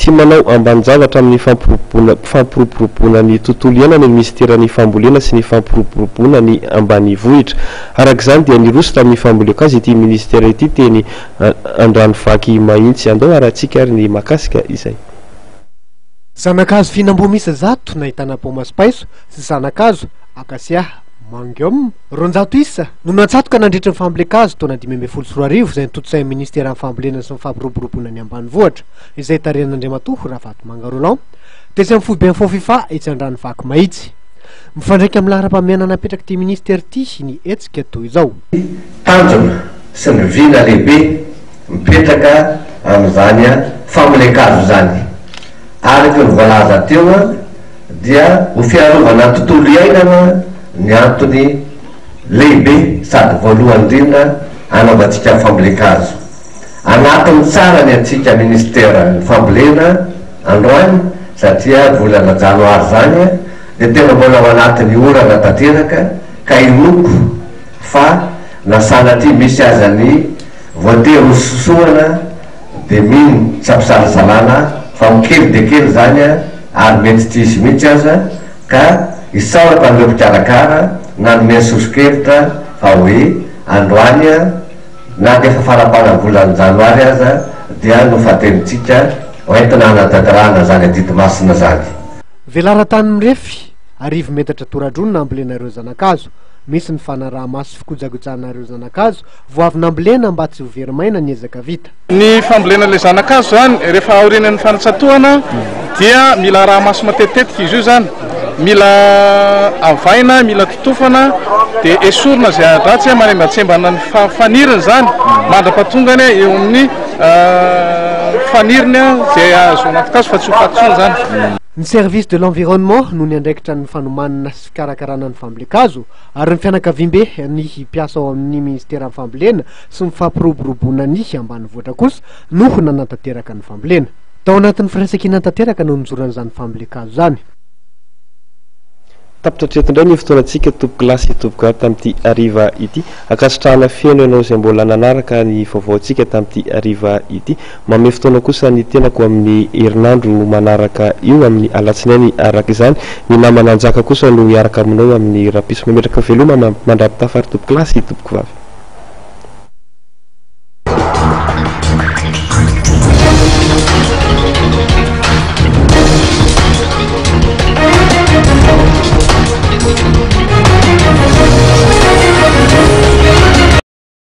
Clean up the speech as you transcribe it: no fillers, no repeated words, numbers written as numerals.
tsy manao ambanjavatra amin'ny fampiroboroboana ny tontolo iainana ny ministeran'ny fambolena sy ny fampiroboroboana ny ambanivohitra. Arak'izany dia niroso tamin'ny famboleko azy ity ministera ity teny Andranovaky Mahitsy. Andao aratsika ary ny makasika izay. Zanakazo fihinam-bomisa zato nahitana pomaspaiso sy zanakazo akasia mangiom ronjato isa no natsatoka nandritra ny fambolekazo taona 2014 izay nitotsain'ny ministeran'ny fambolena sy ny fampiroboroboana ny ambanivohitra izay tarehan'Andriamatoa Ravato Mangarolan tetsy amin'ny foibe fifa etsy Andranovaky Mahitsy. Mifandraika amin'ny laharam-pameanana napetraky ty ministera ity ny hetsika toy izao. Tanjona sy ny vina lehibe mipetraka amin'izany fambolekazo zany. Araka ny voalaza teo dia ho fiarovana tontolo iainana ny antony lehibe sady voalohany indrindra anaovantsika fambolekazo. Anatin'ny tsara ny antsika ministera ny fambolena androany satria volana janoary zany dia tena mbola ao anatin'ny orana tanteraka ka inoko fa nasanatry misy azany voatery hososoana dia mino tsapisarazalana fa mikely de kely zany ary mety tsisy mihitsy aza ka isaoraka an'ireo mpikarakara na nome sosokevitra fa hoe androany na defa farapana volana janoary aza dia nofatenitsika hoentina anatanterahana zany adidimasina zany. Velaran-tany mirefy arivo metatra toradrony nambolenareo zanakazo. Misy ny fanaraha-maso fikojagojanareo zanakazo vo avy nambolena mba tsy ho verimaina ny ezaka vita. Ny fambolena le zanakazo zany rehefa aorinan'ny fanatsatoana dia mila raha-maso matetitetika izy io zany, mila avaina, mila totofana dia esorina zay adratsy manembatsembana ny faniriny zany mandra-patongany eo amin'ny faniriny zay azo anaty kazo fa tsy ho fatsony zany. Ny service de l'environnement no ny andraikitra ny fanomanana sy fikarakarana ny fambolekazo ary ny fianakaviam-be ny mpiasa ao amin'ny ministeran'ny fambolena sy ny fampiroboroboana ny ambanivohitra kosa no nanantanteraka ny fambolena. Tao anatin'ny firaisan-kina tanteraka no nijoran'izany fambolekazo zany. Tapitra tretindray ny fotoanantsika tompoko lasy tompoko ary tamin'ity ariva ity akasitrahana feno ianao izay mbola nanaraka ny vaovaontsika tamin'ity ariva ity. Mame fotoana kosa ny tenako amin'ny herinandro manaraka io amin'ny alatsinainy araka izany. Ny namana anjaka kosa no hiaraka aminao amin'ny rapiso mametraka veloma mandrapitafary tompoko lasy tompoko vavy.